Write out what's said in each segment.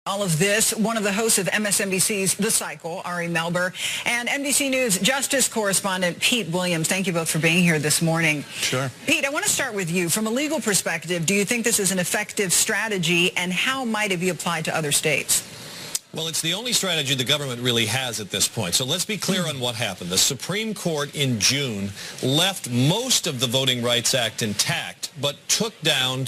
All of this, one of the hosts of MSNBC's The Cycle, Ari Melber, and NBC News Justice correspondent Pete Williams. Thank you both for being here this morning. Sure. Pete, I want to start with you. From a legal perspective, do you think this is an effective strategy, and how might it be applied to other states? Well, it's the only strategy the government really has at this point. So let's be clear on what happened. The Supreme Court in June left most of the Voting Rights Act intact, but struck down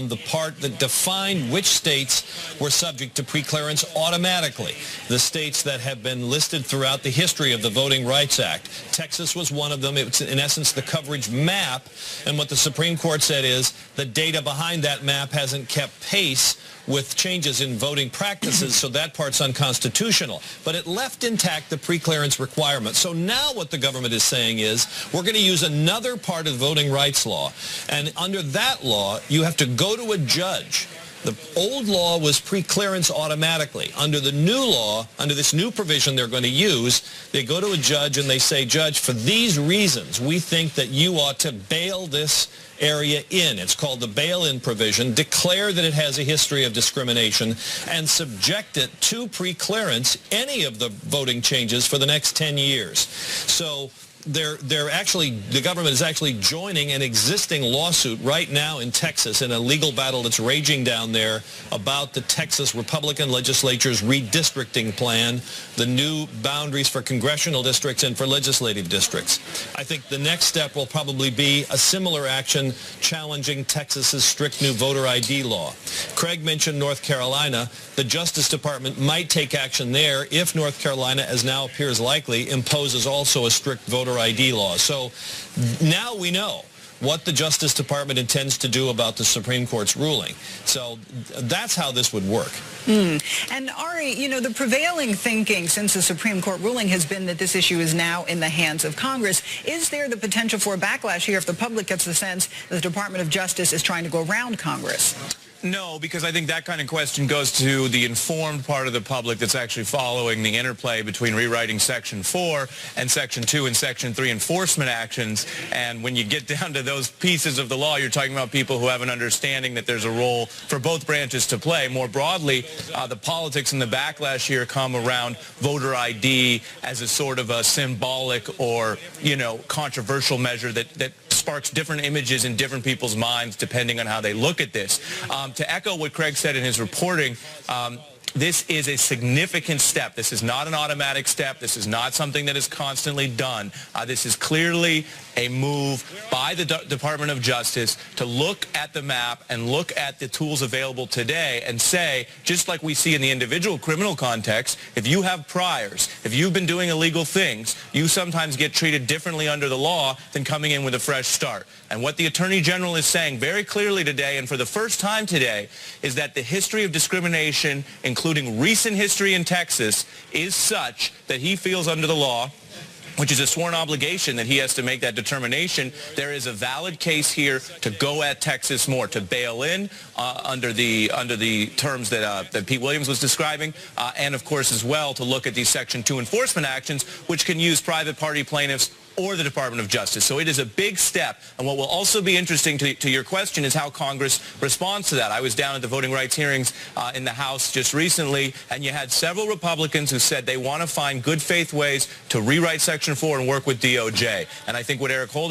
the part that defined which states were subject to preclearance automatically. The states that have been listed throughout the history of the Voting Rights Act. Texas was one of them. It's in essence the coverage map. And what the Supreme Court said is the data behind that map hasn't kept pace with changes in voting practices, so that part's unconstitutional. But it left intact the preclearance requirement. So now what the government is saying is we're going to use another part of voting rights law. And under that law, you have to go to a judge. The old law was preclearance automatically. Under the new law, under this new provision they're going to use, they go to a judge and they say, Judge, for these reasons, we think that you ought to bail this area in. It's called the bail-in provision. Declare that it has a history of discrimination and subject it to preclearance, any of the voting changes for the next 10 years. So the government is actually joining an existing lawsuit right now in Texas in a legal battle that's raging down there about the Texas Republican legislature's redistricting plan, the new boundaries for congressional districts and for legislative districts. I think the next step will probably be a similar action challenging Texas's strict new voter ID law. Craig mentioned North Carolina. The Justice Department might take action there if North Carolina, as now appears likely, imposes also a strict voter ID law. So now we know what the Justice Department intends to do about the Supreme Court's ruling. So that's how this would work. And Ari, you know, the prevailing thinking since the Supreme Court ruling has been that this issue is now in the hands of Congress. Is there the potential for a backlash here if the public gets the sense that the Department of Justice is trying to go around Congress? No, because I think that kind of question goes to the informed part of the public that's actually following the interplay between rewriting Section 4 and Section 2 and Section 3 enforcement actions. And when you get down to those pieces of the law, you're talking about people who have an understanding that there's a role for both branches to play. More broadly, the politics and the backlash here come around voter ID as a sort of a symbolic or, you know, controversial measure that sparks different images in different people's minds depending on how they look at this. To echo what Craig said in his reporting, this is a significant step. This is not an automatic step. This is not something that is constantly done. This is clearly a move by the Department of Justice to look at the map and look at the tools available today and say, just like we see in the individual criminal context, if you have priors, if you've been doing illegal things, you sometimes get treated differently under the law than coming in with a fresh start. And what the Attorney General is saying very clearly today, and for the first time today, is that the history of discrimination, including recent history in Texas, is such that he feels under the law, which is a sworn obligation that he has to make that determination. There is a valid case here to go at Texas more, to bail in under the terms that Pete Williams was describing, and of course as well to look at these Section 2 enforcement actions, which can use private party plaintiffs or the Department of Justice. So it is a big step. And what will also be interesting to your question is how Congress responds to that. I was down at the voting rights hearings in the House just recently, and you had several Republicans who said they want to find good faith ways to rewrite Section 4 and work with DOJ. And I think what Eric Holder